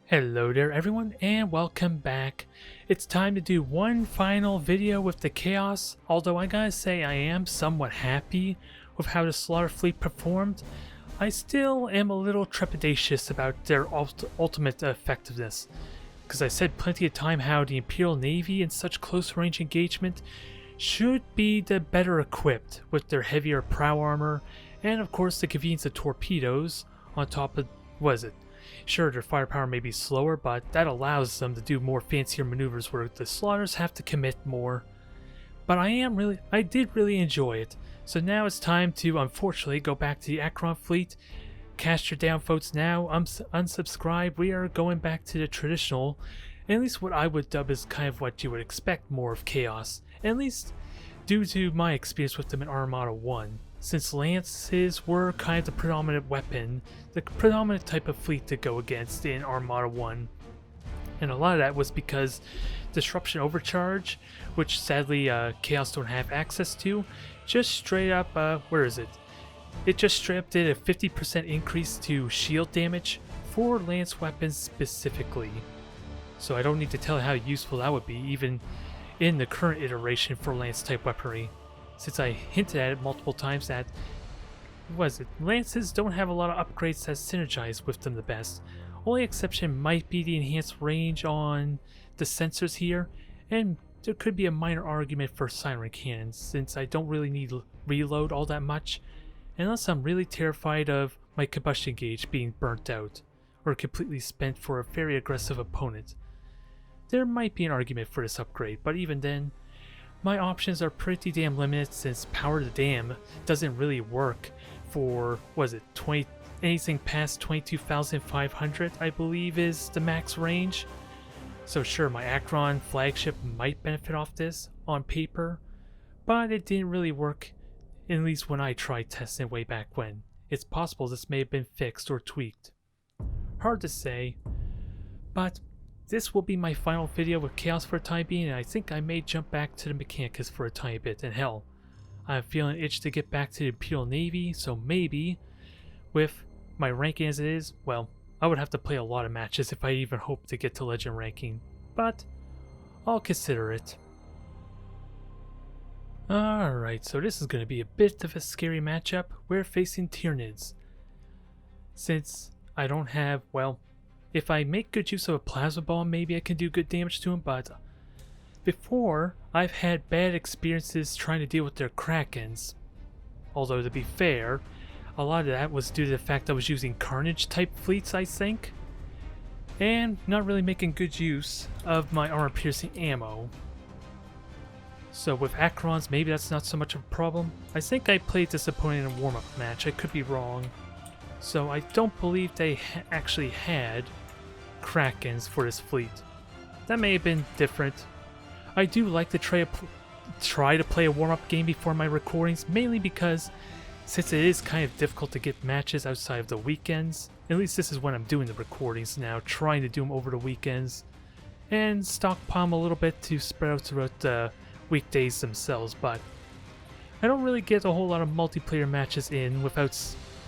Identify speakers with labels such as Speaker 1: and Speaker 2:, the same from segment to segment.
Speaker 1: Hello there everyone and welcome back. It's time to do one final video with the Chaos, although I gotta say I am somewhat happy with how the Slaughter Fleet performed. I still am a little trepidatious about their ultimate effectiveness, because I said plenty of time how the Imperial Navy in such close range engagement should be the better equipped with their heavier prow armor and of course the convenience of torpedoes on top of, sure, their firepower may be slower, but that allows them to do more fancier maneuvers where the slaughters have to commit more. But I did really enjoy it. So now it's time to, unfortunately, go back to the Acheron fleet. Cast your downvotes now, unsubscribe. We are going back to the traditional, at least what I would dub as kind of what you would expect more of Chaos. At least due to my experience with them in Armada 1. Since lances were kind of the predominant weapon, the predominant type of fleet to go against in Armada 1. And a lot of that was because Disruption Overcharge, which sadly Chaos don't have access to, just straight up, It just straight up did a 50% increase to shield damage for lance weapons specifically. So I don't need to tell how useful that would be even in the current iteration for lance type weaponry. Since I hinted at it multiple times that, lances don't have a lot of upgrades that synergize with them the best. Only exception might be the enhanced range on the sensors here, and there could be a minor argument for siren cannons, since I don't really need reload all that much, unless I'm really terrified of my combustion gauge being burnt out, or completely spent for a very aggressive opponent. There might be an argument for this upgrade, but even then, my options are pretty damn limited since Power the Dam doesn't really work for, anything past 22,500 I believe is the max range. So sure, my Acheron flagship might benefit off this on paper, but it didn't really work, at least when I tried testing it way back when. It's possible this may have been fixed or tweaked. Hard to say, but this will be my final video with Chaos for a time being, and I think I may jump back to the Mechanicus for a tiny bit, and hell, I'm feeling an itch to get back to the Imperial Navy, so maybe, with my ranking as it is, well, I would have to play a lot of matches if I even hope to get to Legend ranking, but I'll consider it. Alright, so this is going to be a bit of a scary matchup. We're facing Tyranids. Since I don't have, if I make good use of a plasma bomb, maybe I can do good damage to him, but before, I've had bad experiences trying to deal with their Krakens. Although, to be fair, a lot of that was due to the fact I was using Carnage-type fleets, I think, and not really making good use of my armor-piercing ammo. So with Acherons, maybe that's not so much of a problem. I think I played this opponent in a warm-up match, I could be wrong. So I don't believe they actually had Krakens for this fleet. That may have been different. I do like to try to play a warm-up game before my recordings, mainly because since it is kind of difficult to get matches outside of the weekends, at least this is when I'm doing the recordings now, trying to do them over the weekends, and stockpile them a little bit to spread out throughout the weekdays themselves, but I don't really get a whole lot of multiplayer matches in without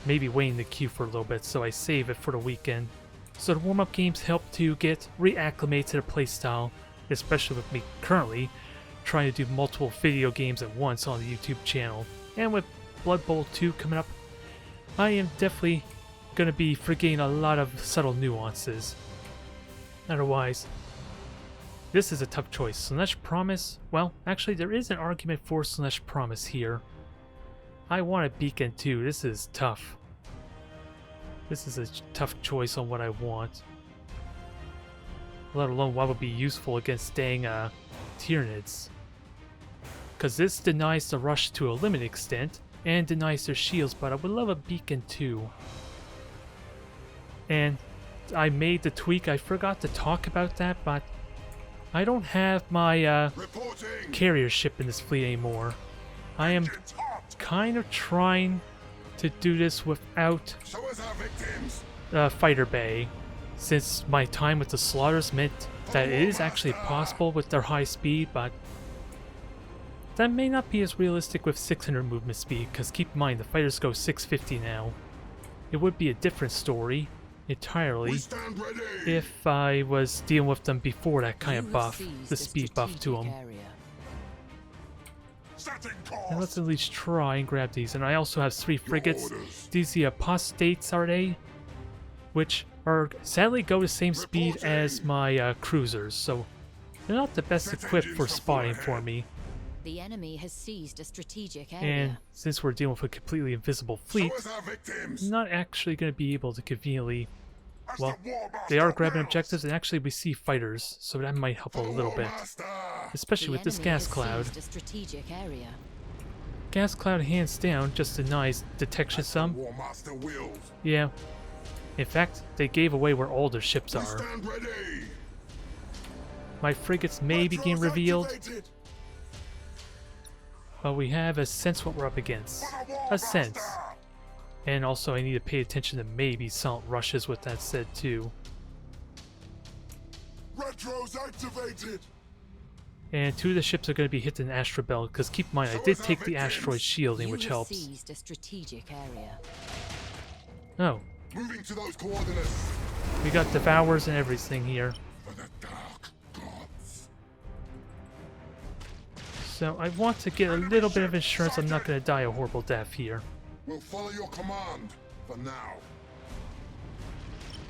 Speaker 1: maybe waiting the queue for a little bit, so I save it for the weekend. So the warm-up games help to get reacclimated to the playstyle, especially with me currently trying to do multiple video games at once on the YouTube channel. And with Blood Bowl 2 coming up, I am definitely going to be forgetting a lot of subtle nuances. Otherwise, this is a tough choice. Slanesh Promise, well, actually there is an argument for Slanesh Promise here. I want a beacon too. This is tough. This is a tough choice on what I want. Let alone what would be useful against dang Tyranids. Because this denies the rush to a limited extent and denies their shields, but I would love a beacon too. And I made the tweak. I forgot to talk about that, but I don't have my carrier ship in this fleet anymore. I am kind of trying to do this without fighter bay, since my time with the slaughters meant that it is actually possible with their high speed, but that may not be as realistic with 600 movement speed, because keep in mind the fighters go 650 now. It would be a different story, entirely if I was dealing with them before that kind of buff, the speed buff to them. And let's at least try and grab these. And I also have 3 frigates. These the apostates, are they? Which are sadly go the same speed as my cruisers, so they're not the best equipped for spotting for me.
Speaker 2: The enemy has seized a strategic area.
Speaker 1: And since we're dealing with a completely invisible fleet, I'm not actually going to be able to conveniently... Well, they are grabbing objectives, and actually we see fighters, so that might help a little bit. Especially with this gas cloud. Gas cloud, hands down, just denies detection some. Yeah. In fact, they gave away where all their ships are. My frigates may be getting revealed. But we have a sense what we're up against. A sense. And also I need to pay attention to maybe silent rushes with that said too.
Speaker 3: Retros activated.
Speaker 1: And 2 of the ships are going to be hitting Astro Belt, because keep in mind I did take the asteroid shielding, which helps.
Speaker 2: A strategic area.
Speaker 1: Oh.
Speaker 3: Moving to those coordinates.
Speaker 1: We got Devourers and everything here.
Speaker 3: For the dark gods.
Speaker 1: So I want to get a little bit of insurance I'm not going to die a horrible death here.
Speaker 3: We'll follow your command for now.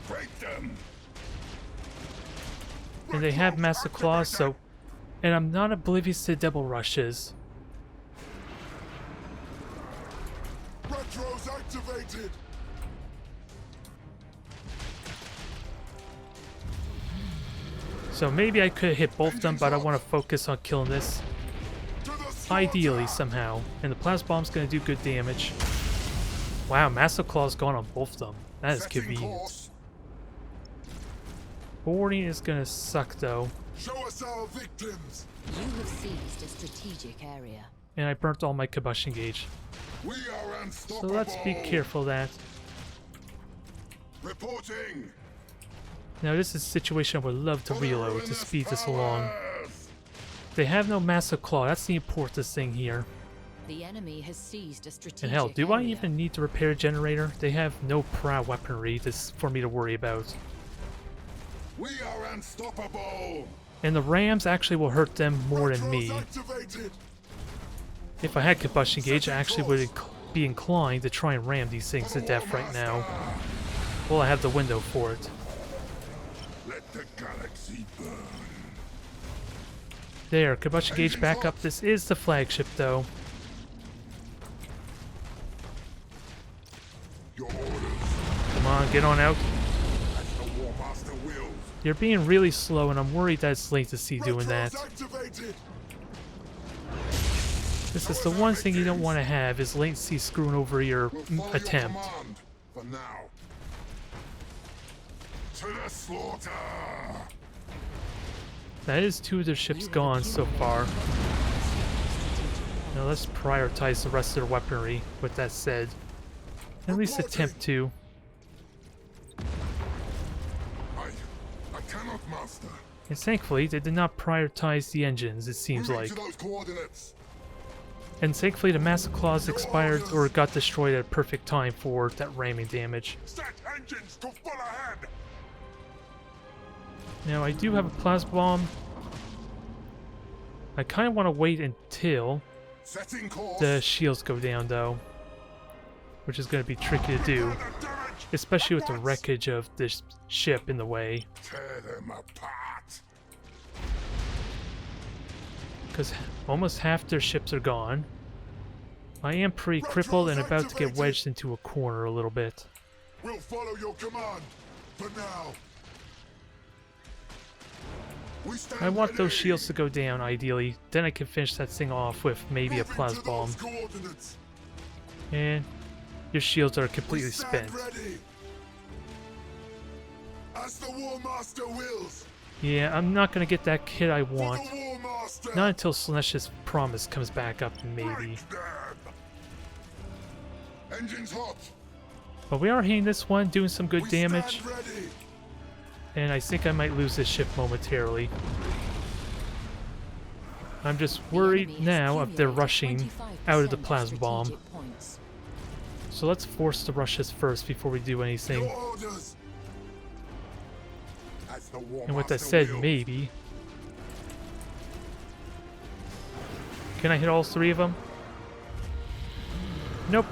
Speaker 3: Break them.
Speaker 1: And they have Massive Claws, so... And I'm not oblivious to double rushes.
Speaker 3: Retros activated.
Speaker 1: So maybe I could hit both of them, but I want to focus on killing this. Ideally, somehow. And the Plasma Bomb's going to do good damage. Wow, Massive Claw's gone on both of them. That is convenient. Boarding is going to suck, though.
Speaker 3: Show us our victims.
Speaker 2: You have seized a strategic area.
Speaker 1: And I burnt all my combustion gauge.
Speaker 3: We are unstoppable.
Speaker 1: So let's be careful of that.
Speaker 3: Reporting.
Speaker 1: Now this is a situation I would love to reload to speed this along. They have no Massive Claw, that's the important thing here.
Speaker 2: The enemy has seized a strategic
Speaker 1: And hell, do I
Speaker 2: area.
Speaker 1: even need to repair a generator? They have no prow weaponry for me to worry about.
Speaker 3: We are unstoppable.
Speaker 1: And the rams actually will hurt them more than me. If I had combustion gauge, I actually would be inclined to try and ram these things to death right now. Well, I have the window for it.
Speaker 3: Let the galaxy burn.
Speaker 1: There, combustion gauge back up. This is the flagship, though.
Speaker 3: Your orders.
Speaker 1: Come on, get on out.
Speaker 3: As the War Master wills.
Speaker 1: You're being really slow, and I'm worried that it's late to see doing that.
Speaker 3: Activated.
Speaker 1: This is the one thing you don't want to have, is latency screwing over your attempt.
Speaker 3: For now. To the slaughter.
Speaker 1: That is 2 of their ships gone so far. Now let's prioritize the rest of their weaponry, with that said. At least attempt to.
Speaker 3: I cannot master.
Speaker 1: And thankfully, they did not prioritize the engines, it seems
Speaker 3: Moving
Speaker 1: like.
Speaker 3: to those coordinates.
Speaker 1: And thankfully, the Massive Claws expired or got destroyed at a perfect time for that ramming damage.
Speaker 3: Set engines to full ahead.
Speaker 1: Now, I do have a Plasma Bomb. I kind of want to wait until
Speaker 3: Setting course.
Speaker 1: the shields go down, though. Which is going to be tricky to do. Especially with the wreckage of this ship in the way.
Speaker 3: Tear them apart.
Speaker 1: Because almost half their ships are gone. I am pretty crippled and about to get wedged into a corner a little bit.
Speaker 3: We'll follow your command. For now. We stand
Speaker 1: I want those
Speaker 3: ready.
Speaker 1: shields to go down, ideally. Then I can finish that thing off with maybe a
Speaker 3: Moving to
Speaker 1: Plasma Bomb.
Speaker 3: those coordinates.
Speaker 1: And your shields are
Speaker 3: We
Speaker 1: completely
Speaker 3: stand
Speaker 1: spent.
Speaker 3: ready. As the War Master wills.
Speaker 1: Yeah, I'm not going to get that kit I
Speaker 3: For
Speaker 1: want.
Speaker 3: the War Master.
Speaker 1: Not until Celestia's Promise comes back up, maybe.
Speaker 3: Break them. Engines hot.
Speaker 1: But we are hitting this one, doing some good
Speaker 3: We
Speaker 1: damage.
Speaker 3: stand ready.
Speaker 1: And I think I might lose this ship momentarily. I'm just worried now if they're rushing out of the Plasma Bomb. So let's force the rushes first before we do anything.
Speaker 3: Your orders. As the war
Speaker 1: And with that
Speaker 3: master
Speaker 1: said,
Speaker 3: wills.
Speaker 1: maybe. Can I hit all three of them? Nope.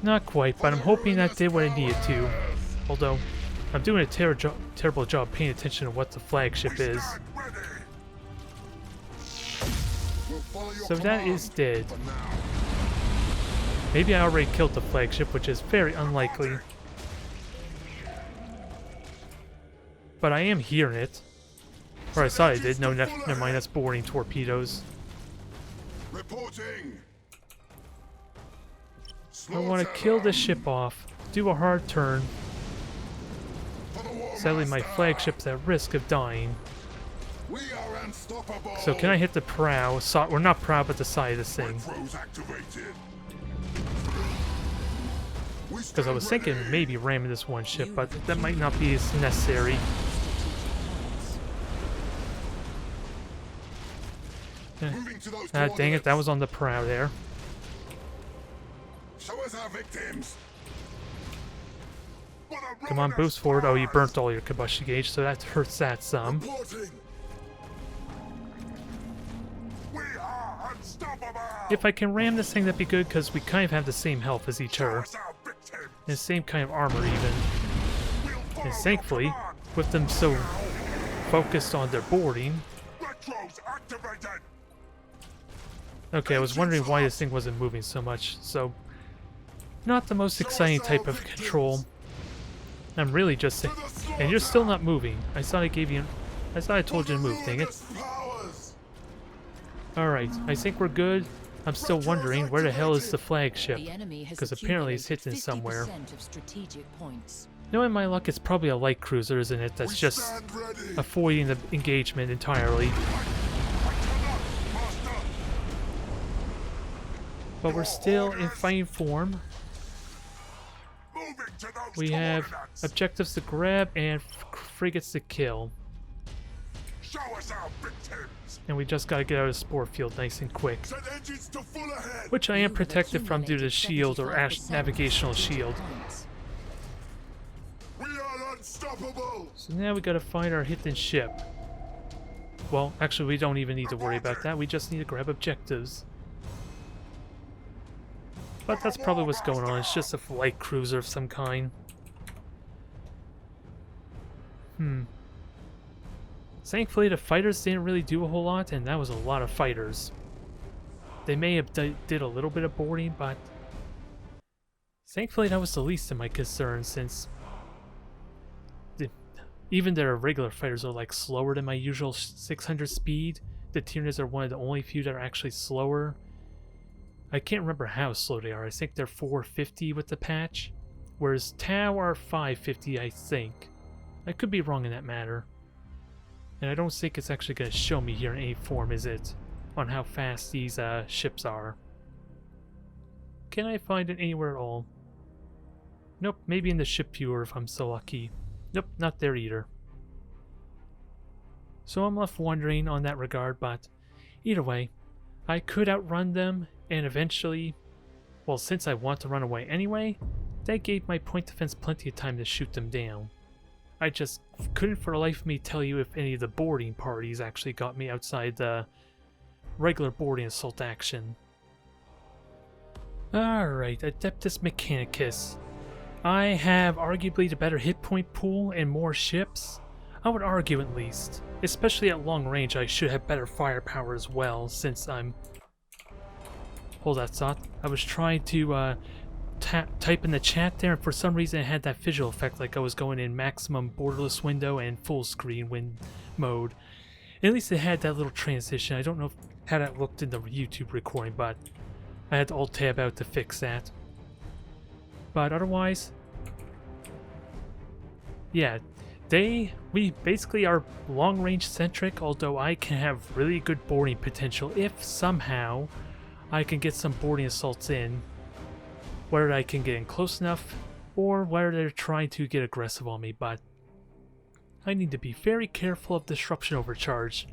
Speaker 1: Not quite, but I'm hoping that did what it needed to. Although, I'm doing a terrible job paying attention to what the flagship is.
Speaker 3: Stand ready. We'll follow your
Speaker 1: So that
Speaker 3: command
Speaker 1: is dead.
Speaker 3: for now.
Speaker 1: Maybe I already killed the flagship, which is very unlikely. But I am hearing it. Or I thought I did. No, never mind, that's boarding torpedoes.
Speaker 3: Reporting.
Speaker 1: I want to kill this ship off, do a hard turn.
Speaker 3: For the war
Speaker 1: Sadly, my
Speaker 3: master.
Speaker 1: flagship's at risk of dying.
Speaker 3: We are unstoppable.
Speaker 1: So can I hit the prow? Or not prow, but the side of this thing.
Speaker 3: Retros activated.
Speaker 1: Because I was thinking maybe ramming this one ship, but that might not be as necessary.
Speaker 3: Moving to those
Speaker 1: Dang it, that was on the prow there.
Speaker 3: Show us our victims. What a
Speaker 1: Come on,
Speaker 3: ruinous
Speaker 1: boost forward. Oh, you
Speaker 3: fire.
Speaker 1: burnt all your combustion gauge, so that hurts that some.
Speaker 3: Reporting. We are unstoppable.
Speaker 1: If I can ram this thing, that'd be good, because we kind of have the same health as each
Speaker 3: Show
Speaker 1: other.
Speaker 3: us our victims.
Speaker 1: And the same kind of armor, even.
Speaker 3: We'll follow
Speaker 1: And
Speaker 3: your
Speaker 1: thankfully,
Speaker 3: command.
Speaker 1: with them so focused on their boarding.
Speaker 3: Retros activated.
Speaker 1: Okay, I was wondering why this thing wasn't moving so much, so... Not the most exciting type of control. I'm really just saying... And you're still not moving. I thought I gave you... I thought I told you to move, dang it.
Speaker 3: Powers.
Speaker 1: Alright, I think we're good. I'm still wondering, where the hell is the flagship?
Speaker 2: The enemy has
Speaker 1: 'Cause apparently it's
Speaker 2: accumulated
Speaker 1: hidden somewhere.
Speaker 2: 50% of strategic points.
Speaker 1: Knowing my luck, it's probably a light cruiser, isn't it? That's
Speaker 3: We
Speaker 1: just
Speaker 3: stand ready.
Speaker 1: avoiding the engagement entirely.
Speaker 3: I cannot, master.
Speaker 1: But we're still in fighting form.
Speaker 3: Moving to those
Speaker 1: We have
Speaker 3: coordinates.
Speaker 1: objectives to grab and frigates to kill.
Speaker 3: Show us our victims.
Speaker 1: And we just gotta get out of the spore field nice and quick.
Speaker 3: Set engines to full ahead.
Speaker 1: Which I
Speaker 2: You
Speaker 1: am
Speaker 2: have
Speaker 1: protected from due to the
Speaker 2: accumulated
Speaker 1: shield or
Speaker 2: 75%
Speaker 1: navigational
Speaker 2: strategic
Speaker 1: shield.
Speaker 2: points.
Speaker 3: We are unstoppable.
Speaker 1: So now we gotta find our hidden ship. Well, actually we don't even need to worry about that, we just need to grab objectives. But that's probably what's going on, it's just a light cruiser of some kind. Thankfully the fighters didn't really do a whole lot, and that was a lot of fighters. They may have did a little bit of boarding, but... Thankfully that was the least of my concerns, since... Even their regular fighters are like slower than my usual 600 speed. The Tyranids are one of the only few that are actually slower. I can't remember how slow they are. I think they're 450 with the patch. Whereas Tau are 550, I think. I could be wrong in that matter. And I don't think it's actually going to show me here in any form, is it? On how fast these ships are. Can I find it anywhere at all? Nope, maybe in the ship viewer if I'm so lucky. Nope, not there either. So I'm left wondering on that regard, but either way, I could outrun them, and eventually, well, since I want to run away anyway, that gave my point defense plenty of time to shoot them down. I just couldn't for the life of me tell you if any of the boarding parties actually got me outside the regular boarding assault action. Alright, Adeptus Mechanicus. I have arguably the better hit point pool and more ships. I would argue at least. Especially at long range I should have better firepower as well, since I'm... Hold that thought. I was trying to type in the chat there, and for some reason it had that visual effect like I was going in maximum borderless window and full screen mode. At least it had that little transition. I don't know how that looked in the YouTube recording, but I had to alt tab out to fix that. But otherwise, yeah, we basically are long range centric, although I can have really good boarding potential if somehow I can get some boarding assaults in, whether I can get in close enough or whether they're trying to get aggressive on me, but I need to be very careful of disruption overcharge.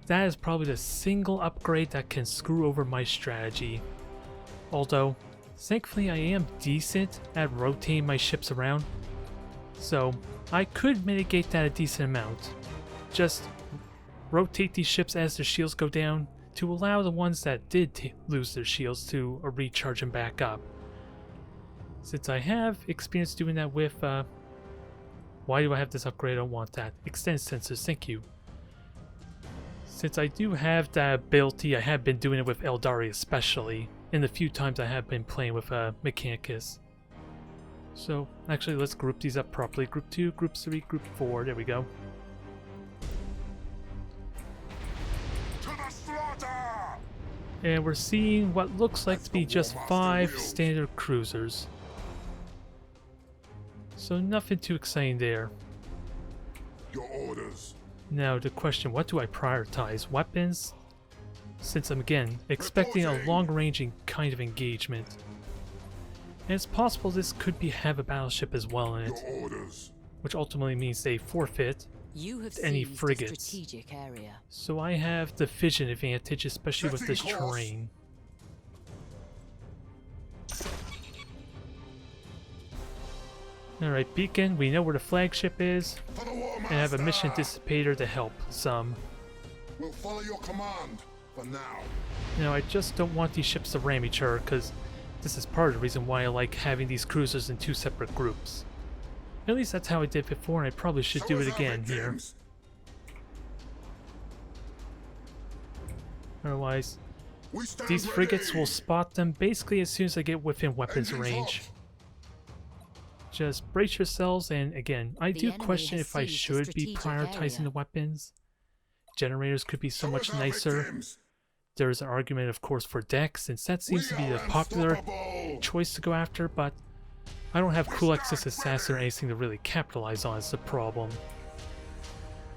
Speaker 1: That is probably the single upgrade that can screw over my strategy. Although, thankfully I am decent at rotating my ships around. So I could mitigate that a decent amount. Just rotate these ships as their shields go down to allow the ones that did lose their shields to recharge them back up. Since I have experience doing that with, why do I have this upgrade? I don't want that. Extended sensors, thank you. Since I do have that ability, I have been doing it with Eldari especially, in the few times I have been playing with Mechanicus. So, actually, let's group these up properly. Group 2, Group 3, Group 4, there we go.
Speaker 3: To the slaughter!
Speaker 1: And we're seeing what looks like to be just 5 standard cruisers. So nothing too exciting there.
Speaker 3: Your orders.
Speaker 1: Now the question, what do I prioritize? Weapons? Since I'm again expecting a long-range kind of engagement. And it's possible this could have a battleship as well in it.
Speaker 3: Your orders.
Speaker 1: Which ultimately means they forfeit
Speaker 2: You have
Speaker 1: any
Speaker 2: seized a
Speaker 1: frigates.
Speaker 2: strategic area.
Speaker 1: So I have the vision advantage, especially with this
Speaker 3: Setting course.
Speaker 1: terrain. Alright, Beacon, we know where the flagship is,
Speaker 3: For the War
Speaker 1: and I have a mission
Speaker 3: Master.
Speaker 1: dissipator to help some.
Speaker 3: We'll follow your command for now.
Speaker 1: Now, I just don't want these ships to ram each other, because this is part of the reason why I like having these cruisers in 2 separate groups. At least that's how I did before, and I probably should do
Speaker 3: Show
Speaker 1: it
Speaker 3: us our
Speaker 1: again here.
Speaker 3: victims.
Speaker 1: Otherwise,
Speaker 3: We stand
Speaker 1: these frigates
Speaker 3: ready.
Speaker 1: will spot them basically as soon as I get within weapons
Speaker 3: Engines
Speaker 1: range.
Speaker 3: hot.
Speaker 1: Just brace yourselves, and again, I
Speaker 2: The
Speaker 1: do
Speaker 2: enemy
Speaker 1: question
Speaker 2: has
Speaker 1: if I
Speaker 2: seized a
Speaker 1: should be
Speaker 2: strategic
Speaker 1: prioritizing
Speaker 2: area.
Speaker 1: the weapons. Generators could be so
Speaker 3: Show
Speaker 1: much
Speaker 3: us our
Speaker 1: nicer.
Speaker 3: victims.
Speaker 1: There is an argument, of course, for decks, since that seems to be
Speaker 3: We
Speaker 1: the
Speaker 3: are
Speaker 1: popular
Speaker 3: unstoppable.
Speaker 1: choice to go after, but I don't have Cool Access Assassin or anything to really capitalize on is the problem.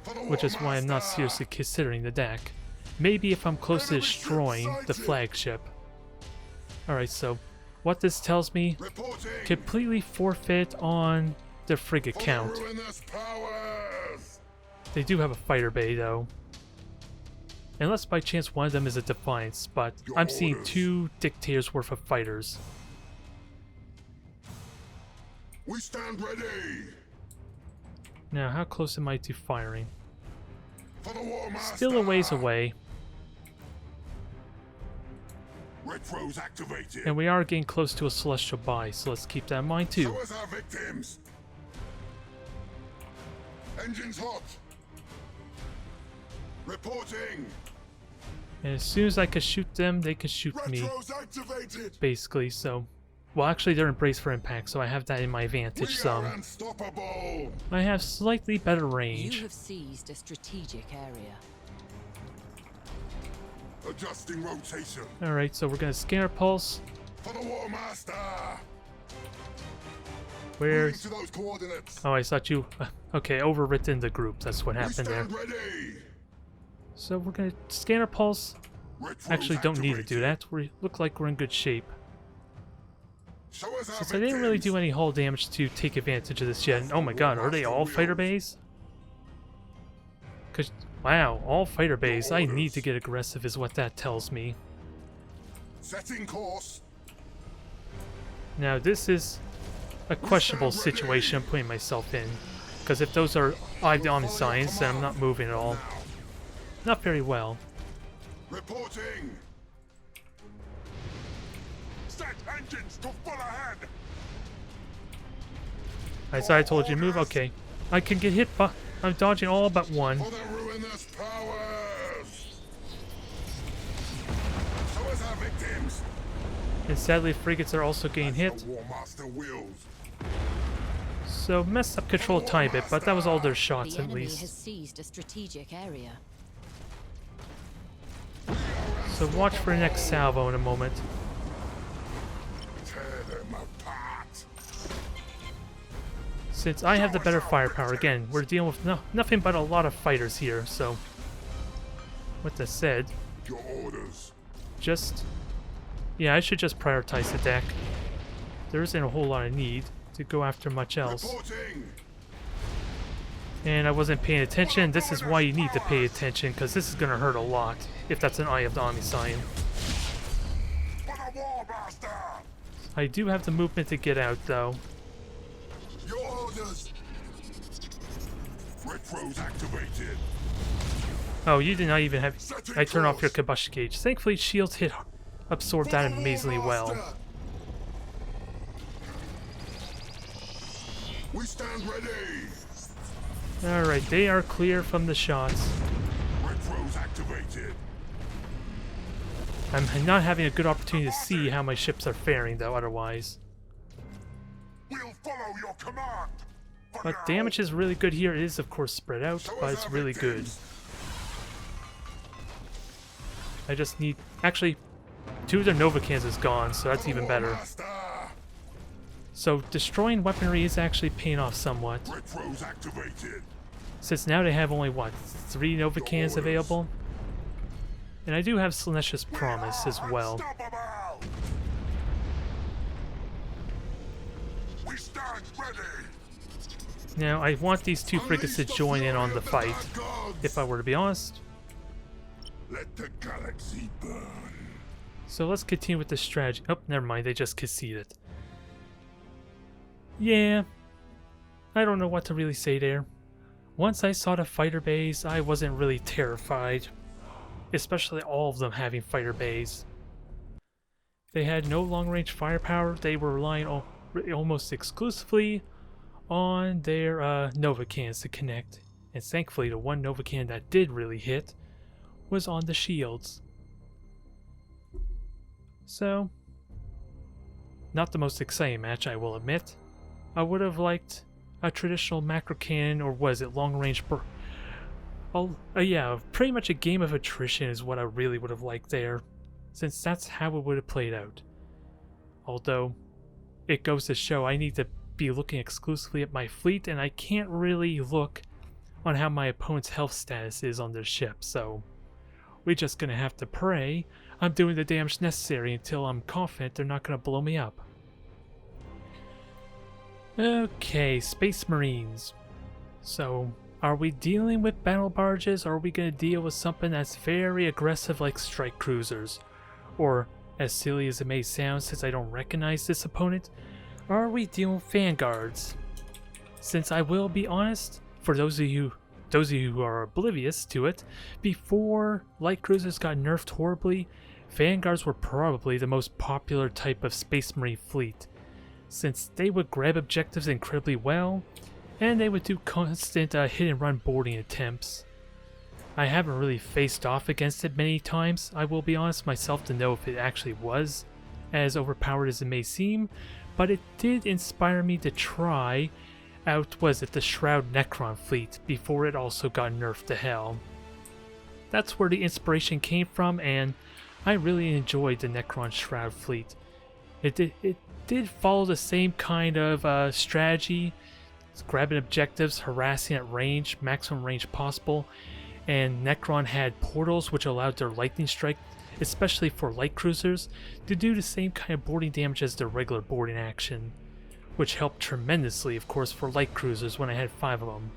Speaker 3: For the
Speaker 1: Which is
Speaker 3: War
Speaker 1: why I'm not
Speaker 3: Master.
Speaker 1: seriously considering the deck. Maybe if I'm close to
Speaker 3: Enemy ship
Speaker 1: destroying the
Speaker 3: sighted.
Speaker 1: flagship. Alright, so what this tells me,
Speaker 3: Reporting.
Speaker 1: completely forfeit on the frigate
Speaker 3: For the
Speaker 1: count.
Speaker 3: ruinous powers.
Speaker 1: They do have a fighter bay though. Unless by chance one of them is a Defiance, but
Speaker 3: Your
Speaker 1: I'm seeing
Speaker 3: orders.
Speaker 1: 2 Dictators worth of fighters.
Speaker 3: We stand ready.
Speaker 1: Now, how close am I to firing?
Speaker 3: For the War Master.
Speaker 1: Still a ways away,
Speaker 3: Retros activated.
Speaker 1: and we are getting close to a Celestial buy, so let's keep that in mind too.
Speaker 3: Show us our victims. Engines hot. Reporting.
Speaker 1: And as soon as I can shoot them, they can shoot me,
Speaker 3: Retros activated.
Speaker 1: basically, so... Well, actually, they're in brace for impact, so I have that in my
Speaker 3: We
Speaker 1: advantage
Speaker 3: are
Speaker 1: some.
Speaker 3: unstoppable.
Speaker 1: I have slightly better
Speaker 2: You
Speaker 1: range.
Speaker 2: have seized a strategic area.
Speaker 3: Adjusting rotation.
Speaker 1: Alright, so we're gonna scanner pulse.
Speaker 3: For the War Master. Moving
Speaker 1: Where's...
Speaker 3: to those coordinates.
Speaker 1: Oh, I thought you... okay, overwritten the group, that's what
Speaker 3: We
Speaker 1: happened there.
Speaker 3: stand ready.
Speaker 1: So we're gonna scanner pulse.
Speaker 3: Retros
Speaker 1: Actually, don't need to do
Speaker 3: activated.
Speaker 1: that. We look like we're in good shape.
Speaker 3: Show us our
Speaker 1: Since I didn't really do
Speaker 3: victims.
Speaker 1: any hull damage to take advantage of this yet. And oh my god, are they all fighter bays? Cause, wow, all fighter bays. I need to get aggressive is what that tells me.
Speaker 3: Setting course.
Speaker 1: Now this is a questionable situation I'm putting myself in. Because if those are Eye-Dominant signs, then I'm not moving at all.
Speaker 3: Now.
Speaker 1: Not very well.
Speaker 3: Reporting. Set engines to full ahead.
Speaker 1: As I told you to move, okay. I can get hit, but I'm dodging all but one.
Speaker 3: For the ruinous powers. Show us our victims.
Speaker 1: And sadly, frigates are also getting hit.
Speaker 3: The War Master wills.
Speaker 1: So messed up control a tiny bit, but that was all their shots
Speaker 2: The
Speaker 1: at
Speaker 2: enemy has
Speaker 1: least.
Speaker 2: seized a strategic area.
Speaker 1: So watch for the next salvo in a moment.
Speaker 3: Tear them apart.
Speaker 1: Since I have the better firepower, again, we're dealing with nothing but a lot of fighters here, so... With that said,
Speaker 3: Your orders.
Speaker 1: just... Yeah, I should just prioritize the deck. There isn't a whole lot of need to go after much else.
Speaker 3: Reporting.
Speaker 1: And I wasn't paying attention. This is why you need to pay attention, because this is going to hurt a lot, if that's an Eye of the Omniscion.
Speaker 3: For the War Master.
Speaker 1: I do have the movement to get out, though.
Speaker 3: Your orders. Retros activated.
Speaker 1: Oh, you did not even have...
Speaker 3: Setting
Speaker 1: I turn off your
Speaker 3: course.
Speaker 1: combustion gauge. Thankfully, shields hit absorb that
Speaker 3: Follow
Speaker 1: amazingly well.
Speaker 3: Master. We stand ready.
Speaker 1: Alright, they are clear from the shots.
Speaker 3: Retros activated.
Speaker 1: I'm not having a good opportunity to see how my ships are faring, though, otherwise.
Speaker 3: We'll follow your command. For
Speaker 1: But
Speaker 3: now,
Speaker 1: damage is really good here. It is, of course, spread out,
Speaker 3: show
Speaker 1: but
Speaker 3: us
Speaker 1: it's
Speaker 3: our
Speaker 1: really good.
Speaker 3: victims.
Speaker 1: I just need... Actually, 2 of their Novacans is gone, so that's even
Speaker 3: Follow
Speaker 1: better.
Speaker 3: Master.
Speaker 1: So, destroying weaponry is actually paying off somewhat.
Speaker 3: Retros activated.
Speaker 1: Since now they have only, what, 3 Novacans available? And I do have Slaanesha's Promise as well.
Speaker 3: Unstoppable. We stand ready.
Speaker 1: Now, I want these 2 frigates to
Speaker 3: Unleash the
Speaker 1: join in
Speaker 3: fury
Speaker 1: on the
Speaker 3: of
Speaker 1: fight,
Speaker 3: dark gods.
Speaker 1: if I were to be honest.
Speaker 3: Let the galaxy burn.
Speaker 1: So let's continue with the strategy. Oh, never mind, they just conceded. Yeah, I don't know what to really say there. Once I saw the fighter bays, I wasn't really terrified. Especially all of them having fighter bays. They had no long-range firepower. They were relying almost exclusively on their Novacans to connect. And thankfully, the one Novacan that did really hit was on the shields. So, not the most exciting match, I will admit. I would have liked a traditional macro cannon, or was it long-range? Yeah, pretty much a game of attrition is what I really would have liked there, since that's how it would have played out. Although, it goes to show I need to be looking exclusively at my fleet, and I can't really look on how my opponent's health status is on their ship, so we're just gonna have to pray I'm doing the damage necessary until I'm confident they're not gonna blow me up. Okay, Space Marines. So, are we dealing with battle barges, or are we going to deal with something that's very aggressive like strike cruisers? Or, as silly as it may sound since I don't recognize this opponent, are we dealing with vanguards? Since I will be honest, for those of you who are oblivious to it, before light cruisers got nerfed horribly, vanguards were probably the most popular type of Space Marine fleet, since they would grab objectives incredibly well, and they would do constant hit-and-run boarding attempts. I haven't really faced off against it many times, I will be honest myself, to know if it actually was as overpowered as it may seem, but it did inspire me to try out, the Shroud Necron fleet, before it also got nerfed to hell. That's where the inspiration came from, and I really enjoyed the Necron Shroud fleet. It did follow the same kind of strategy. It's grabbing objectives, harassing at range, maximum range possible, and Necron had portals which allowed their lightning strike, especially for light cruisers, to do the same kind of boarding damage as their regular boarding action, which helped tremendously, of course, for light cruisers when I had 5 of them.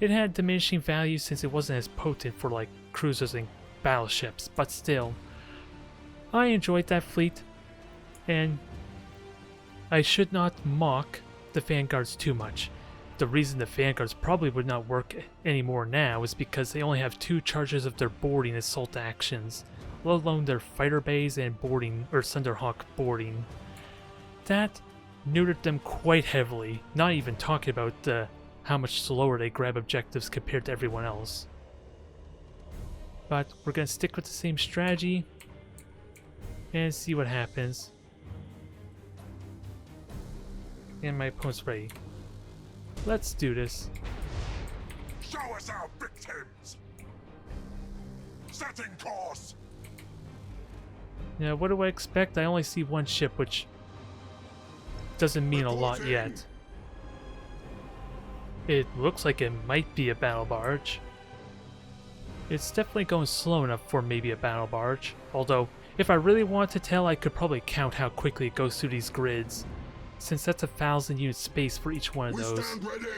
Speaker 1: It had diminishing value since it wasn't as potent for like cruisers and battleships, but still, I enjoyed that fleet, and I should not mock the vanguards too much. The reason the vanguards probably would not work anymore now is because they only have 2 charges of their boarding assault actions, let alone their fighter bays and boarding, or Thunderhawk boarding. That neutered them quite heavily, not even talking about how much slower they grab objectives compared to everyone else. But we're gonna stick with the same strategy and see what happens. And my opponent's ready. Let's do this.
Speaker 3: Show us our victims. Setting course.
Speaker 1: Now, what do I expect? I only see 1 ship, which doesn't mean a lot
Speaker 3: Reporting.
Speaker 1: yet. It looks like it might be a battle barge. It's definitely going slow enough for maybe a battle barge. Although, if I really want to tell, I could probably count how quickly it goes through these grids, since that's 1,000 unit space for each one of
Speaker 3: We
Speaker 1: those.
Speaker 3: stand ready.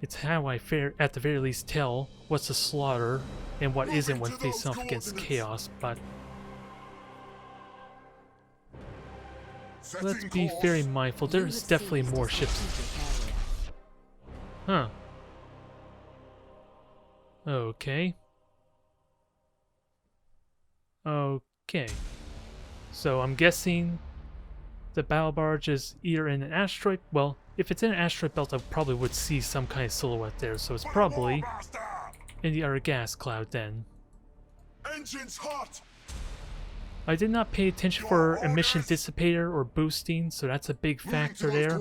Speaker 1: It's how I at the very least tell what's a slaughter and what isn't when
Speaker 3: Moving to
Speaker 1: facing
Speaker 3: those
Speaker 1: off against
Speaker 3: coordinates.
Speaker 1: chaos, but
Speaker 3: Setting
Speaker 1: let's be
Speaker 3: course.
Speaker 1: very mindful.
Speaker 2: You
Speaker 1: There's
Speaker 2: have
Speaker 1: definitely
Speaker 2: seized a
Speaker 1: more ships.
Speaker 2: strategic area.
Speaker 1: Huh. Okay. Okay. So I'm guessing the battle barge is either in an asteroid. Well, if it's in an asteroid belt, I probably would see some kind of silhouette there. So it's probably in the other gas cloud then.
Speaker 3: Engines hot.
Speaker 1: I did not pay attention for emission dissipator or boosting, so that's a big factor there.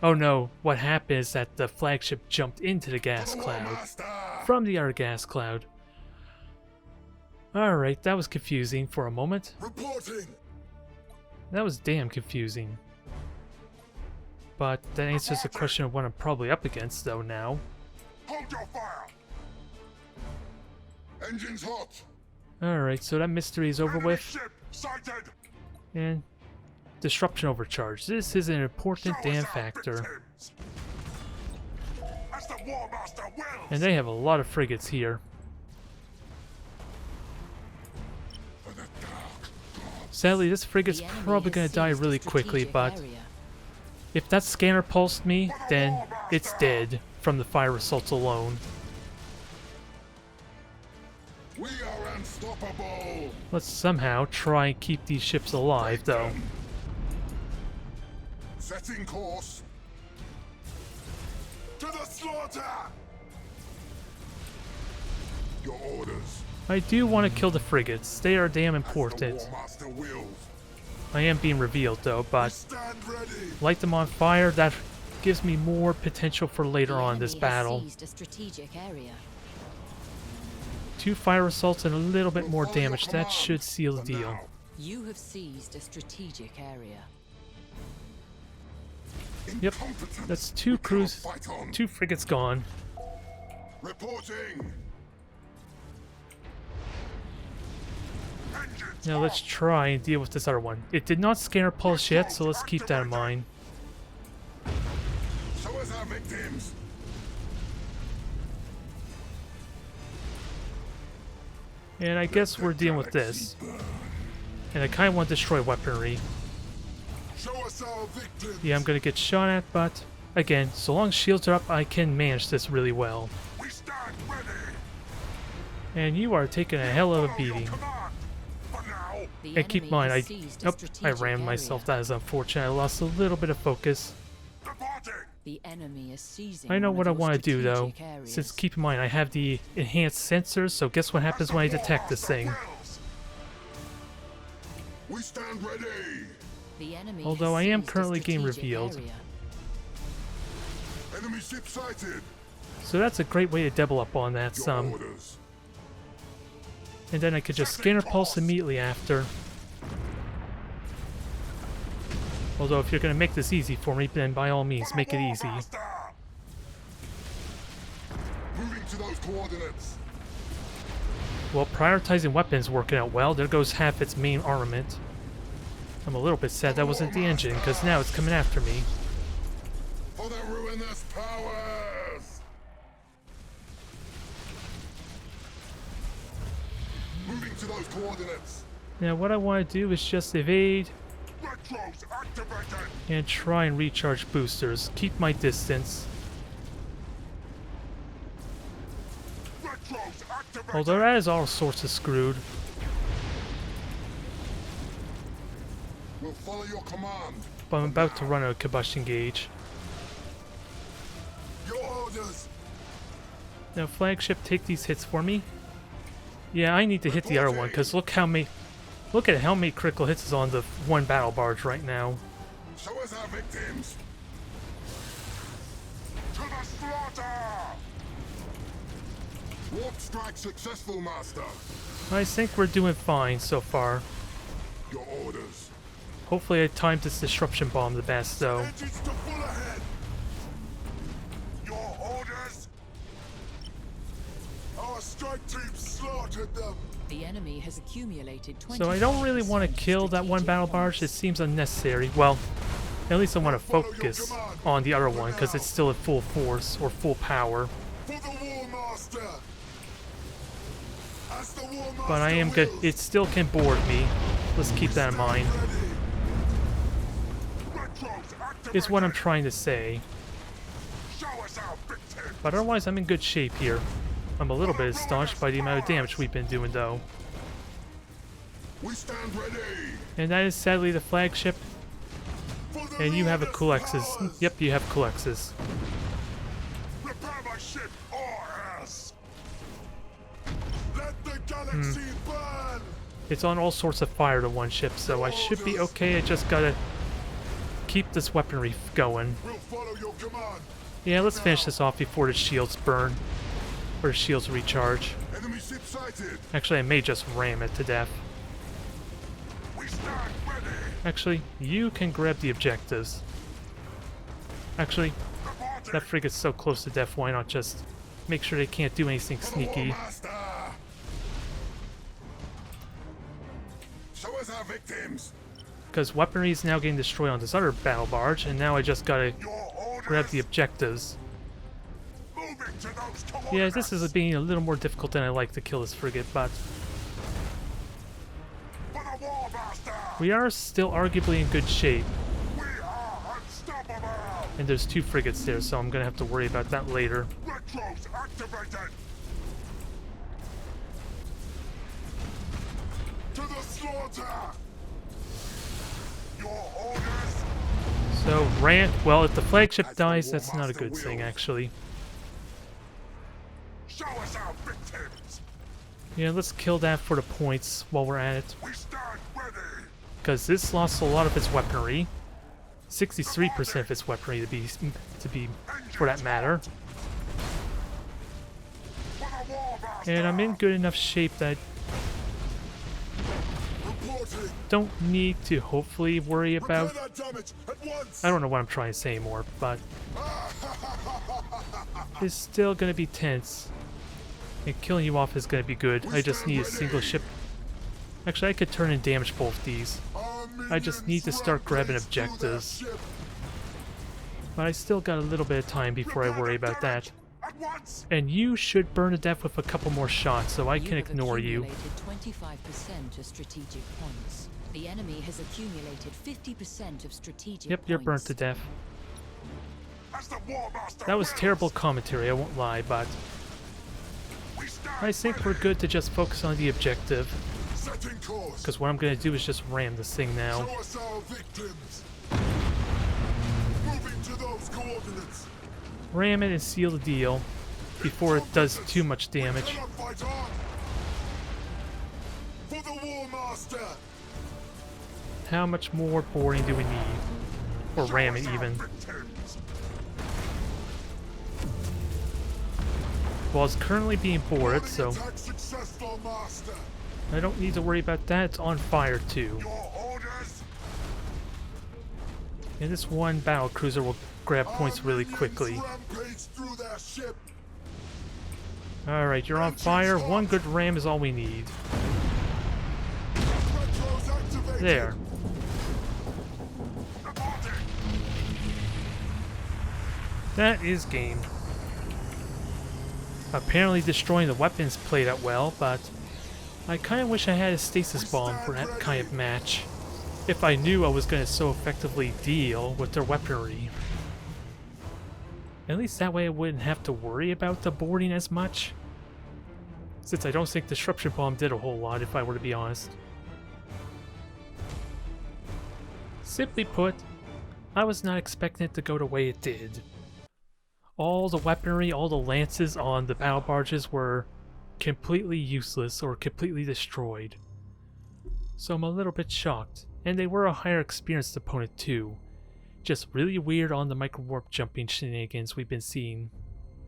Speaker 1: Oh no, what happened is that the flagship jumped into the gas cloud from the other gas cloud. Alright, that was confusing for a moment.
Speaker 3: Reporting.
Speaker 1: That was damn confusing. But that answers the question of what I'm probably up against though now.
Speaker 3: Hold your fire. Engines hot.
Speaker 1: Alright, so that mystery is over with.
Speaker 3: Ship sighted.
Speaker 1: And disruption overcharge. This is an important
Speaker 3: Show us
Speaker 1: damn
Speaker 3: our
Speaker 1: factor.
Speaker 3: victims. As the War Master wills.
Speaker 1: And they have a lot of frigates here.
Speaker 3: For the dark gods.
Speaker 1: Sadly, this frigate's
Speaker 2: The enemy
Speaker 1: probably
Speaker 2: has
Speaker 1: gonna die
Speaker 2: seized a
Speaker 1: really quickly,
Speaker 2: strategic
Speaker 1: but
Speaker 2: area.
Speaker 1: if that scanner pulsed me, then it's dead from the fire assaults alone.
Speaker 3: We are unstoppable.
Speaker 1: Let's somehow try and keep these ships alive, though.
Speaker 3: Setting course. To the slaughter. Your orders.
Speaker 1: I do want to kill the frigates. They are damn
Speaker 3: As the
Speaker 1: important.
Speaker 3: War Master wills.
Speaker 1: I am being revealed, though,
Speaker 3: We
Speaker 1: but
Speaker 3: stand ready.
Speaker 1: light them on fire. That gives me more potential for later
Speaker 2: The
Speaker 1: on this
Speaker 2: enemy has
Speaker 1: battle.
Speaker 2: seized a strategic area.
Speaker 1: 2 fire assaults and a little bit
Speaker 3: We'll
Speaker 1: more
Speaker 3: follow your
Speaker 1: damage. That
Speaker 3: command.
Speaker 1: should seal the
Speaker 3: For
Speaker 1: deal.
Speaker 3: now.
Speaker 2: You have seized a strategic area.
Speaker 1: Yep,
Speaker 3: Incompetent.
Speaker 1: that's
Speaker 3: We
Speaker 1: 2
Speaker 3: cannot
Speaker 1: crews,
Speaker 3: fight on.
Speaker 1: 2 frigates gone.
Speaker 3: Reporting. Engines
Speaker 1: Now let's
Speaker 3: hot.
Speaker 1: try and deal with this other one. It did not scanner pulse yet, so let's keep that in mind.
Speaker 3: Show us our victims.
Speaker 1: And I guess we're dealing with this. And I kind of want to destroy weaponry.
Speaker 3: Show us our victims.
Speaker 1: Yeah, I'm going to get shot at, but again, so long as shields are up, I can manage this really well.
Speaker 3: We stand ready.
Speaker 1: And you are taking a hell of a
Speaker 3: Follow your
Speaker 1: beating.
Speaker 3: command. For now.
Speaker 2: The
Speaker 1: And keep in mind,
Speaker 2: enemy has seized a
Speaker 1: I
Speaker 2: strategic
Speaker 1: ran myself.
Speaker 2: area.
Speaker 1: That is unfortunate. I lost a little bit of focus.
Speaker 3: Departing.
Speaker 2: The enemy is seizing
Speaker 1: I know
Speaker 2: one
Speaker 1: what
Speaker 2: of
Speaker 1: I
Speaker 2: your
Speaker 1: want to do though.
Speaker 2: strategic areas.
Speaker 1: Since keep in mind, I have the enhanced sensors. So guess what happens when I detect this thing?
Speaker 3: We stand ready.
Speaker 2: The enemy
Speaker 1: Although
Speaker 2: has
Speaker 1: I am
Speaker 2: seized a
Speaker 1: currently getting
Speaker 2: strategic
Speaker 1: revealed.
Speaker 2: area.
Speaker 3: Enemy ship sighted.
Speaker 1: So that's a great way to double up on that
Speaker 3: Your
Speaker 1: some.
Speaker 3: orders.
Speaker 1: And then I could just scanner pulse immediately after. Although if you're going to make this easy for me, then by all means,
Speaker 3: For the
Speaker 1: make it
Speaker 3: War
Speaker 1: easy.
Speaker 3: Master. Moving to those coordinates.
Speaker 1: Well, prioritizing weapons working out well. There goes half its main armament. I'm a little bit sad that wasn't the engine, because now it's coming after me.
Speaker 3: For the ruinous powers. Moving to those coordinates.
Speaker 1: Now what I want to do is just evade
Speaker 3: Retros activated.
Speaker 1: and try and recharge boosters. Keep my distance.
Speaker 3: Retros activated.
Speaker 1: Although that is all sorts of screwed.
Speaker 3: We'll follow your command.
Speaker 1: But I'm about to run out of combustion gauge.
Speaker 3: Your orders.
Speaker 1: Now flagship, take these hits for me. Yeah, I need to hit the other one, because look at how many critical hits is on the one battle barge right now.
Speaker 3: Show us our victims. To the slaughter. Warp strike successful, Master.
Speaker 1: I think we're doing fine so far.
Speaker 3: Your orders.
Speaker 1: Hopefully I timed this disruption bomb the best though.
Speaker 3: Engines to full ahead. Your orders. Our strike team slaughtered them.
Speaker 2: The enemy has accumulated 20.
Speaker 1: So I don't really want to kill that one battle barge. It seems unnecessary. Well, at least I want to focus on the other one because it's still at full force or full power.
Speaker 3: For the War Master. As the War Master
Speaker 1: But I am good.
Speaker 3: wills.
Speaker 1: It still can board me. Let's keep that in mind.
Speaker 3: Retros activated.
Speaker 1: Is what I'm trying to say.
Speaker 3: Show us us our victim.
Speaker 1: But otherwise, I'm in good shape here. I'm a little bit astonished by the amount of damage we've been doing, though.
Speaker 3: We stand ready.
Speaker 1: And that is sadly the flagship.
Speaker 3: For the
Speaker 1: And you have a
Speaker 3: Lord of
Speaker 1: Kulex's.
Speaker 3: powers.
Speaker 1: Yep, you have Kulex's.
Speaker 3: Repair my ship or else. Let the galaxy burn.
Speaker 1: It's on all sorts of fire to one ship, so I should be okay. I just gotta keep this weaponry going.
Speaker 3: We'll follow your command.
Speaker 1: Yeah, let's finish this off before the shields burn. Or the shields recharge.
Speaker 3: Enemy ship sighted.
Speaker 1: Actually, I may just ram it to death.
Speaker 3: We stand ready.
Speaker 1: Actually, you can grab the objectives. Actually,
Speaker 3: Reporting.
Speaker 1: that frigate's so close to death, why not just make sure they can't do anything
Speaker 3: For the War
Speaker 1: sneaky.
Speaker 3: Master. Show us our victims.
Speaker 1: Because weaponry is now getting destroyed on this other battle barge, and now I just gotta
Speaker 3: Your orders.
Speaker 1: grab the objectives.
Speaker 3: Moving to those coordinates.
Speaker 1: Yeah, this is being a little more difficult than I like to kill this frigate, but
Speaker 3: For the War Master.
Speaker 1: we are still arguably in good shape.
Speaker 3: We are unstoppable.
Speaker 1: And there's 2 frigates there, so I'm gonna have to worry about that later.
Speaker 3: Retros activated. To the slaughter. Your orders.
Speaker 1: So, well, if the flagship dies, that's not a good thing, actually.
Speaker 3: Show us our victims.
Speaker 1: Yeah, let's kill that for the points while we're at it.
Speaker 3: We stand ready.
Speaker 1: Because this lost a lot of its weaponry. 63% of its weaponry to be for that matter.
Speaker 3: For the War Master.
Speaker 1: And I'm in good enough shape that
Speaker 3: Reporting.
Speaker 1: don't need to hopefully worry about.
Speaker 3: Repair that damage at once.
Speaker 1: I don't know what I'm trying to say anymore, but it's still gonna be tense. And killing you off is gonna be good. I just need a single ship. Actually, I could turn and damage both these. I just need to start grabbing objectives. But I still got a little bit of time before I worry about that.
Speaker 3: At once.
Speaker 1: And you should burn to death with a couple more shots, so I
Speaker 2: You
Speaker 1: can
Speaker 2: have
Speaker 1: ignore you.
Speaker 2: accumulated 25% of strategic points. The enemy has accumulated 50% of strategic
Speaker 1: Yep, you're burnt
Speaker 2: points.
Speaker 1: to death.
Speaker 3: As the War Master
Speaker 1: That was
Speaker 3: wills.
Speaker 1: terrible commentary, I won't lie, but
Speaker 3: We stand
Speaker 1: I think we're
Speaker 3: ready.
Speaker 1: good to just focus on the objective.
Speaker 3: Setting course.
Speaker 1: Because what I'm going to do is just ram this thing now.
Speaker 3: Show us our victims. Moving to those coordinates.
Speaker 1: Ram it and seal the deal before it does too much
Speaker 3: We
Speaker 1: damage.
Speaker 3: cannot fight on. For the War Master.
Speaker 1: How much more boring do we need? Or
Speaker 3: Show
Speaker 1: ram
Speaker 3: us
Speaker 1: it
Speaker 3: our
Speaker 1: even.
Speaker 3: victims.
Speaker 1: Well, it's currently being bored, so
Speaker 3: Attack successful, Master.
Speaker 1: I don't need to worry about that. It's on fire too.
Speaker 3: Your orders.
Speaker 1: And this one battle cruiser will grab points really quickly.
Speaker 3: Rampage through their ship.
Speaker 1: Alright, you're on fire. One good ram is all we need.
Speaker 3: Retros activated.
Speaker 1: There.
Speaker 3: Reporting.
Speaker 1: That is game. Apparently destroying the weapons played out well, but I kind of wish I had a stasis bomb for that kind of match. If I knew I was going to so effectively deal with their weaponry. At least that way I wouldn't have to worry about the boarding as much. Since I don't think Disruption Bomb did a whole lot, if I were to be honest. Simply put, I was not expecting it to go the way it did. All the weaponry, all the lances on the battle barges were completely useless or completely destroyed. So I'm a little bit shocked. And they were a higher experienced opponent too. Just really weird on the micro warp jumping shenanigans we've been seeing.